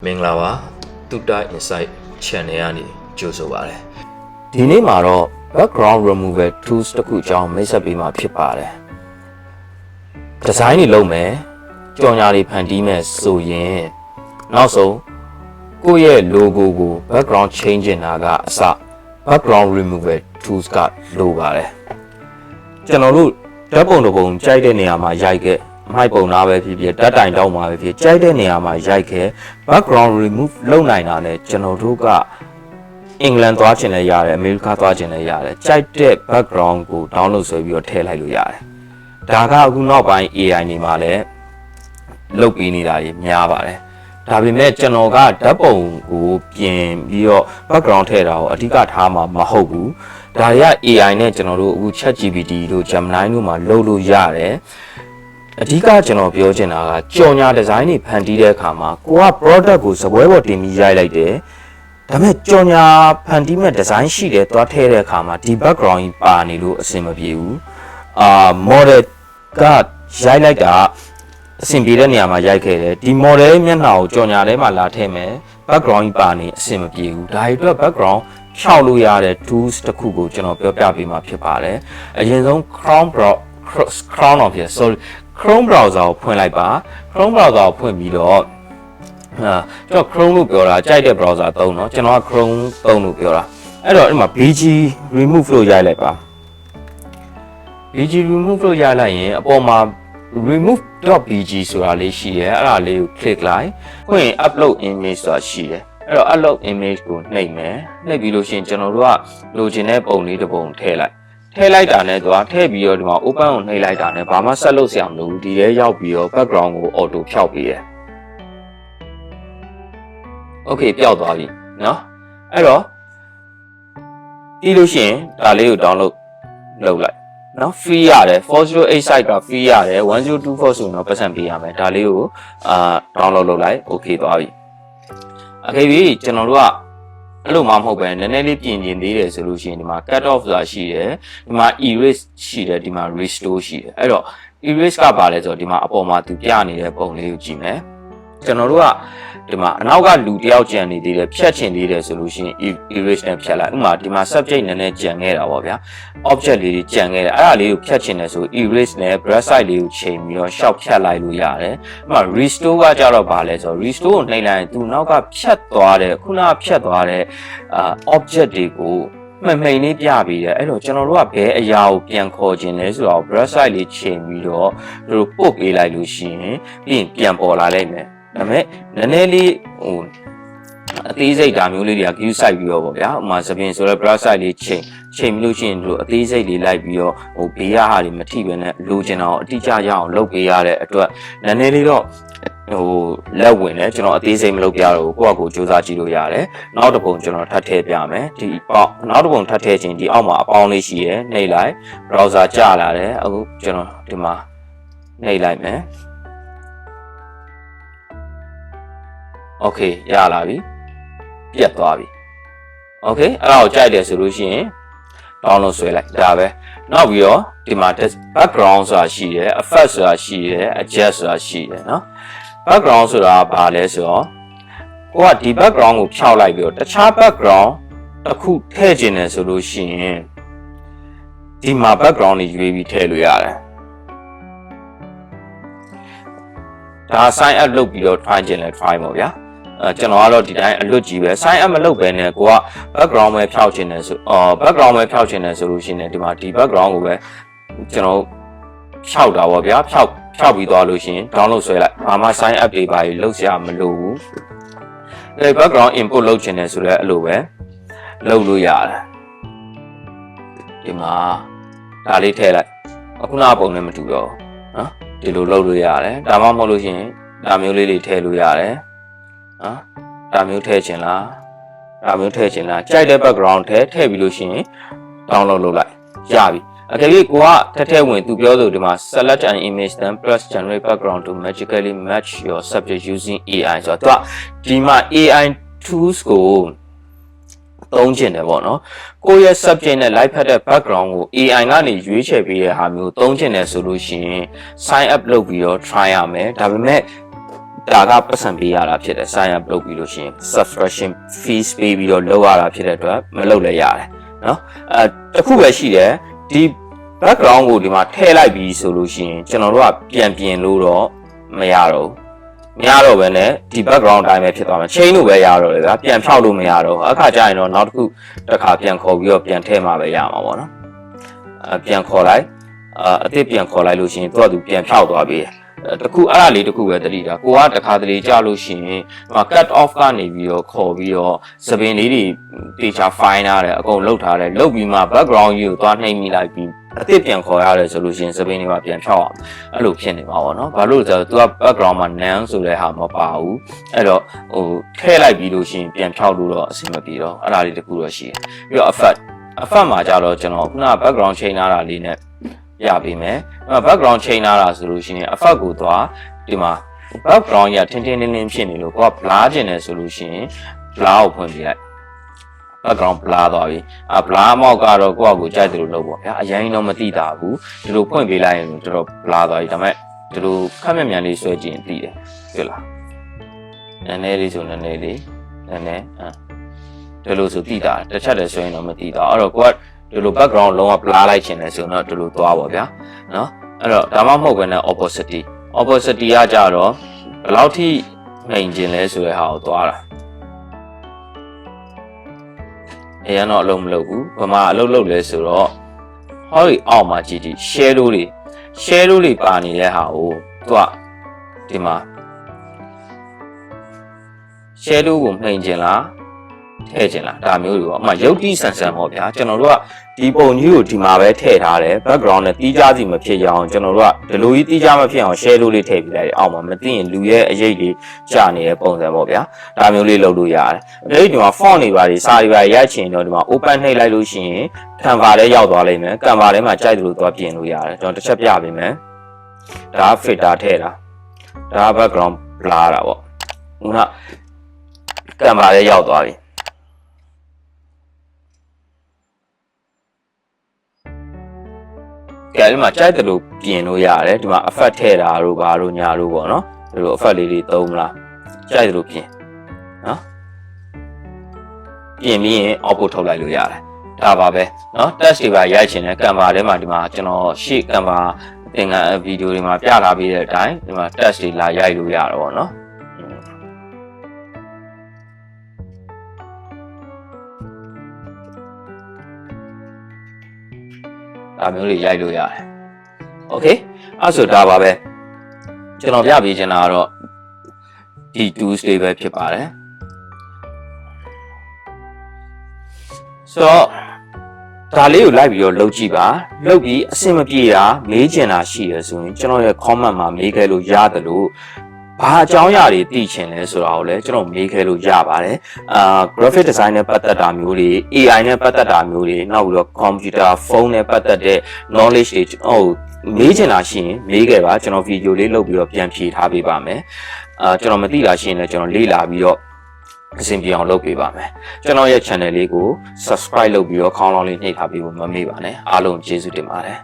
မင်္ဂလာပါတူတာ insight channel ကနေကြိုဆိုပါရစေဒီနေ့မှာတော့ background removal tools တခုအကြောင်းမိတ်ဆက်ပေးမှာဖြစ်ပါတယ်ဒီဇိုင်းတွေလုပ်မယ်ကြော်ညာတွေဖန်တီးမယ်ဆိုရင်နောက်ဆုံးကိုယ့်ရဲ့ logo ကို background change တာကအစ background removal tools ကလိုပါတယ်ကျွန်တော်တို့ဓာတ်ပုံတစ်ပုံကြိုက်တဲ့နေရာမှာရိုက်ခဲ့မိုက်ပုံသားပဲဖြစ်ဖြစ်ဓာတ်တိုင်တောက်မှာပဲဖြစ်ကြိုက်တဲ့နေရာမှာရိုက်ခဲ့ background remove လုပ်နိုင်တာနဲ့ကျွန်တော်တို့ကအင်္ဂလန်သွားချင်လည်းရတယ်အမေရိကသွားချင်လည်းရတယ်ကြိုက်တဲ့ background ကို download ဆွဲပြီးတော့ထည့်လိုက်လို့ရတယ်ဒါကအခုနောက်ပိုင်း AI နေမှာလည်းလုပ်ပေးနေတာကြီးများပါတယ်ဒါပေမဲ့ကျွန်တော်ကဓာတ်ပုံကိုပြင်ပြီးတော့ background ထည့်တာကိုအဓိကထားမှာမဟုတ်ဘူးဒါတွေက AI နဲ့ကျွန်တော်တို့အခု ChatGPT တို့ Gemini တို့မှာလုပ်လို့ရတယ်အဓိကကျွန်တော်ပြောချင်တာကကြော်ညာဒီဇိုင်းတွေဖန်တီးတဲ့အခါမှာကိုက product ကိုစပွဲပေါ်တင်ပြီးရိုက်လိုက်တယ်ဒါပေမဲ့ကြော်ညာဖန်တီးမဲ့ဒီဇိုင်းရှိတယ်သွားထည့်တဲ့အခါမှာဒီ background ကြီးပါနေလို့အဆင်မပြေဘူးmodel ကရိုက်လိုက်တာအဆင်ပြေတဲ့နေရာမှာရိုက်ခဲ့တယ်ဒီ model မျက်နှာကိုကြော်ညာထဲမှာလာထည့်မယ် background ကြီးပါနေအဆင်မပြေဘူးဒါတွေအတွက် background ဖြောက်လို့ရတဲ့ tools တစ်ခုကိုကျွန်တော်ပြောပြပေးမှာဖြစ်ပါတယ်အရင်ဆုံး Chrome browser ကိုဖွင့်လိုက်ပါ Chrome browser ကိုဖွင့်ပြီးတော့ကျွန်တော် Chrome လို့ပြောတာကြိုက်တဲ့ browser သုံးเนาะကျွန်တော်က Chrome သုံးလို့ပြောတာအဲ့တော့ဒီမှာ BG remove လို့ရိုက်လိုက်ပါ BG remove လို့ရိုက်လိုက်ရင်အပေါ်မှာ remove.bg ဆိုတာလေးရှိတယ်အဲ့ဒါလေးကို click လိုက်ဖွင့် upload image ဆိုတာရှိတယ်အဲ့တော့ upload image ကိုနှိပ်မယ်နှိပ်ပြီးလို့ရှိရင်ကျွန်တော်တို့ကလိုချင်တဲ့ပုံလေးတစ်ပုံထည့်လိုက်တာနဲ့တော့ထည့်ပြီးတော့ဒီမှာ open ကိုနှိပ်လိုက်တာနဲ့ဘာမှဆက်လုပ်စရာမလိုဘူးဒီထဲရောက်ပြီးတော့ background ကို auto ဖြောက်ပေးတယ် okay ပျောက်သွားပြီเนาะအဲ့တော့ပြီးလို့ရှိရင်ဒါလေးကို download လုပ်လိုက်เนาะ free ရတယ်408 site က free ရတယ်1024ဆိုတော့ပတ်စံပေးရမယ်ဒါလေးကိုdownload လုပ်လိုက် okay သွားပြီokay ပြီကျွန်တော်တို့ကအဲ့လိုမှမဟုတ်ပဲနည်းနည်းလေးပြင်ကျင်သေးတယ်ဆိုလို့ရှိရင်ဒီမှာ cut off ဆိုတာရှိတယ်ဒီမှာ erase ရှိတယ်ဒီမှာ restore ရှိတယ်အဲ့တော့ erase ကပါလဲဆိုတော့ဒီမှာအပေါ်မှာသူပြနေတဲ့ပုံလေးကိုကြည့်မယ်ကျွန်တော်တို့ကဒီမှာအနောက်ကလူတယောက်ကြံနေသေးတယ်ဖြတ်ချင်သေးတယ်ဆိုလို့ရှိရင် erase နဲ့ဖြတ်လိုက်ဥပမာဒီမှာ subject နည်းနည်းကြံခဲ့တာပေါ့ဗျာ object လေးတွေကြံခဲ့တယ်အဲ့ဒါလေးကိုဖြတ်ချင်တယ်ဆို erase နဲ့ brush side လေးကိုချိန်ပြီးတော့ရှောက်ဖြတ်လိုက်လို့ရတယ်ဥပမာ restore ကကြတော့ဗာလဲဆိုတော့ restore ကိုနှိပ်လိုက်ရင်သူနောက်ကဖြတ်သွားတယ်ခုနကဖြတ်သွားတဲ့object တွေကိုမှန်လေးပြပေးတယ်အဲ့တော့ကျွန်တော်တို့ကဘယ်အရာကိုပြန်ခေါ်ခြင်းလဲဆိုတော့ brush side လေးချိန်ပြီးတော့တို့ပုတ်ပေးလိုက်လို့ရှိရင်ပြီးရင်ပြန်ပေါ်လာလိုက်မယ်ဒါပေမဲ့နည်းနည်းလေးအသေးစိတ်ဒါမျိုးလေးတွေက view site ပြီးတော့ပေါ့ဗျာဥပမာသဖြင့်ဆိုတော့ brush site လေးချိန်ပြီးလို့ရှိရင်တို့အသေးစိတ်လေးလိုက်ပြီးတော့ဘေးရဟာတွေမထိပဲနဲ့လိုချင်တာကိုအတိအကျရအောင်လုပ်ပေးရတဲ့အတွက်နည်းနည်းလေးတော့လက်ဝင်တယ်ကျွန်တော်အသေးစိတ်မလုပ်ပြတော့ကိုယ့်အကိုစူးစမ်းကြည့်လို့ရတယ်နောက်တစ်ပုံကျွန်တော်ထပ်ထည့်ပြမယ်ဒီပေါ့နောက်တစ်ပုံထပ်ထည့်ခြင်းဒီအောက်မှာအပေါင်းလေးရှိရယ်နှိပ်လိုက် browser ကျလာတယ်အခုကျွန်တော်ဒီမှာနှိပ်လိုက်မယ်okay ရလာပြီပြတ်သွားပြီ okay အဲ့ဒါကိုကြိုက်တယ်ဆိုလို့ရှိရင် download ဆွဲလိုက်ဒါပဲနောက်ပြီးတော့ဒီမှာ background ဆိုတာရှိတယ် effect ဆိုတာရှိတယ် adjust ဆိုတာရှိတယ်เนาะ background ဆိုတာဘာလဲဆိုတော့ကိုကဒီ background ကိုဖြောက်လိုက်ပြီးတော့တခြား background တစ်ခုထည့်ခြင်းတယ်ဆိုလို့ရှိရင်ဒီမှာ background တွေရွေးပြီးထည့်လို့ရတယ်ဒါ sign up လုပ်ပြီးတော့ try ခြင်းလဲ try ပါဗျာကျွန်တော်ကတော့ဒီတိုင်းအလွတ်ကြီးပဲ sign up မလုပ်ဘဲနဲ့ကိုက background ပဲဖြောက်ခြင်းတယ်ဆိုbackground ပဲဖြောက်ခြင်းတယ်ဆိုလို့ရှိရင်ဒီမှာဒီ background ကိုပဲကျွန်တော်ဖြောက်တာပေါ့ဗျာဖြောက်ပြီးသွားလို့ရှိရင် download ဆွဲလိုက်ဘာမှ sign up တွေပါလုပ်စရာမလိုဘူးဒီ background input လုပ်ခြင်းတယ်ဆိုတော့အဲ့လိုပဲလုပ်လို့ရတယ်ဒီမှာဒါလေးထည့်လိုက်အခုနပုံနဲ့မတူတော့နော်ဒီလိုလုပ်လို့ရတယ်ဒါမှမဟုတ်လို့ရှိရင်ဒါမျိုးလေးတွေထည့်လို့ရတယ်နော်ဒါမျိုးထည့်ခြင်းလားဒါမျိုးထည့်ခြင်းလားကြိုက်တဲ့ background ထည့်ပြီးလို့ရှိရင် download လုပ်လိုက်ရပြီအကယ်၍ကိုကထည့်ဝင်သူပြောဆိုဒီမှာ select an image then press generate background to magically match your subject using AI ဆိုတော့ဒီမှာ AI tools ကိုသုံးချင်တယ်ပေါ့နော်ကိုယ့်ရဲ့ subject နဲ့ live ဖတ်တဲ့ background ကို AI ကနေရွေးချယ်ပေးတဲ့ဟာမျိုးသုံးချင်တယ်ဆိုလို့ရှိရင် sign up လုပ်ပြီးတော့ try ရမယ်ဒါပေမဲ့ ဒါကပတ်စံပေးရတာဖြစ်တယ် sign up လုပ်ပြီးလို့ရှိရင် subscription fees ပေးပြီးတော့လုပ်ရတာဖြစ်တဲ့အတွက်မလုပ်လည်းရတယ်နော်တခုပဲရှိတယ်ဒီ background ကိုဒီမှာထည့်လိုက်ပြီးဆိုလို့ရှိရင်ကျွန်တော်တို့ကပြန်ပြင်လို့တော့မရတော့ပဲနဲ့ဒီ background အတိုင်းပဲဖြစ်သွားမယ် chain လို့ပဲရတော့လေဗျာပြန်ဖြောက်လို့မရတော့အခါကျရင်တော့နောက်တစ်ခါပြန်ခေါ်ပြီးတော့ပြန်ထည့်မှပဲရမှာပေါ့နော်ပြန်ခေါ်လိုက်အသစ်ပြန်ခေါ်လိုက်လို့ရှိရင်သူပြန်ဖြောက်သွားပြီတခုအဲ့ဒါလေးတခုပဲတတိတာကိုကတခါတလေကြာလို့ရှိရင်ဟို cut off ကနေပြီးတော့ခေါ်ပြီးတော့စပင်လေးတွေတေချာ fine ထားတယ်အကုန်လုတ်ထားတယ်လုတ်ပြီးမှ background ကြီးကိုသွားနှိမ့်မိလိုက်ပြီးအသစ်ပြန်ခေါ်ရတယ်ဆိုလို့ရှိရင်စပင်တွေမှာပြန်ဖြောက်အောင်အဲ့လိုဖြစ်နေမှာပေါ့နော်ဘာလို့လဲဆိုတော့ तू က background မှာ none ဆိုတဲ့ဟာမပါဘူးအဲ့တော့ဟိုထည့်လိုက်ပြီးလို့ရှိရင်ပြန်ဖြောက်လို့တော့အဆင်မပြေတော့အဲ့ဒါလေးတခုတော့ရှိတယ်ပြီးတော့ effect မှာကြတော့ကျွန်တော်ခုန background change ထားတာလေးနဲ့ရပြီမယ် background change ထားတာဆိုလို့ရှိရင် effect ကိုသွားဒီမှာ background ရထင်းထင်းလင်းလင်းဖြစ်နေလို့ကိုက blur ကျင်တယ်ဆိုလို့ရှိရင် blur ကိုဖွင့်ပြလိုက် background blur သွားပြီblur မောက်ကတော့ကိုယ့်အကိုကြိုက်တယ်လို့လုပ်ပေါ့ဗျာအရင်တော့မသိတာဘူးဒီလိုဖွင့်ပေးလိုက်ရင်တော်တော် blur သွားပြီဒါပေမဲ့ဒီလိုခက်မြက်မြန်လေးဆွဲကြည့်ရင်သိတယ်တွေ့လားနည်းနည်းလေးဆိုနည်းနည်းလေးနည်းနည်းဒီလိုဆိုသိတာတစ်ချက်တည်းဆွဲရင်တော့မသိတာအဲ့တော့ကိုကဒီလို background လုံးဝ blur လိုက်ချင်တယ်ဆိုတော့ဒီလိုသွားပါဗျာနော်အဲ့တော့ဒါမှမဟုတ်ဘဲနဲ့ opacity ကကြတော့ဘယ်လောက်ထိနှိမ်ကျင်လဲဆိုတဲ့ဟာကိုသွားတာအရင်တော့အလုံးမလုပ်ဘူးဗမာအလုံးလုပ်လဲဆိုတော့ဟောဒီအောက်မှာကြည့် shadow တွေပါနေတဲ့ဟာကိုသူကဒီမှာ shadow ကိုနှိမ်ကျင်လားထည့်ကျင်လားဒါမျိုးတွေပေါ့အမှရုပ်တိဆန်ဆန်ပေါ့ဗျာကျွန်တော်တို့ကဒီပုံကြီးကိုဒီမှာပဲထည့်ထားတယ် background နဲ့တီးခြားစီမဖြစ်ရအောင်ကျွန်တော်တို့ကဒီလိုကြီးတီးခြားမဖြစ်အောင် shadow လေးထည့်ပေးလိုက်တယ်အောက်မှာမသိရင်လူရဲ့အရေးကြီးကြာနေတဲ့ပုံစံပေါ့ဗျာဒါမျိုးလေးလုပ်လို့ရတယ်အဲ့ဒီမှာ font တွေပါစာတွေပါရိုက်ချင်တော့ဒီမှာ open နှိပ်လိုက်လို့ရှိရင် Canva ထဲရောက်သွားလိမ့်မယ် Canva ထဲမှာကြိုက်တယ်လို့သွားပြင်လို့ရတယ်ကျွန်တော်တစ်ချက်ပြပေးမယ်ဒါက filter ထည့်တာဒါက background blur တာပေါ့ခုန Canva ထဲရောက်သွားပြီကဲဒီမှာကြိုက်တယ်လို့ပြင်လို့ရတယ်ဒီမှာ effect ထည့်တာတို့ဘာတို့ညာတို့ပေါ့နော်ဒီလို effect လေးတွေသုံးမလားကြိုက်တယ်လို့ပြင်နော်ပြင်ပြီးရင် output ထုတ်လိုက်လို့ရတယ်ဒါပါပဲနော် test တွေပါရိုက်ချင်တယ် Canva ထဲမှာဒီမှာကျွန်တော်ရှေ့ Canva သင်္ကန်းဗီဒီယိုတွေမှာပြထားပေးတဲ့အတိုင်းဒီမှာ test တွေလာရိုက်လို့ရတော့ဗောနော်ဒါမျိုးတွေရိုက်လို့ရတယ်။ Okay အဲ့ဆိုဒါပါပဲကျွန်တော်ပြပေးချင်တာကတော့ဒီ tools တွေပဲဖြစ်ပါတယ်ဆိုတော့ဒါလေးကိုလိုက်ပြီးတော့လုပ်ကြည့်ပါလုပ်ပြီးအဆင်မပြေတာမေးချင်တာရှိရဆိုရင်ကျွန်တော်ရဲ့ comment မှာမေးခဲ့လို့ရတယ်လို့ဘာအကြောင်းအရာတွေသိချင်လဲဆိုတာကိုလည်းကျွန်တော်မေးခဲ့လို့ရပါတယ်graphic design နဲ့ပတ်သက်တာမျိုးတွေ AI နဲ့ပတ်သက်တာမျိုးတွေနောက်ပြီးတော့ computer phone နဲ့ပတ်သက်တဲ့ knowledge တွေမေးချင်တာရှိရင်မေးခဲ့ပါကျွန်တော်ဗီဒီယိုလေးလုပ်ပြီးတော့ပြန်ဖြေထားပေးပါမယ်ကျွန်တော်မသိတာရှိရင်လည်းကျွန်တော်လေ့လာပြီးတော့အဆင်ပြေအောင်လုပ်ပေးပါမယ်ကျွန်တော်ရဲ့ channel လေးကို subscribe လုပ်ပြီးတော့ခေါင်းလောင်းလေးနှိပ်ထားပေးဖို့မမေ့ပါနဲ့အားလုံးကျေးဇူးတင်ပါတယ်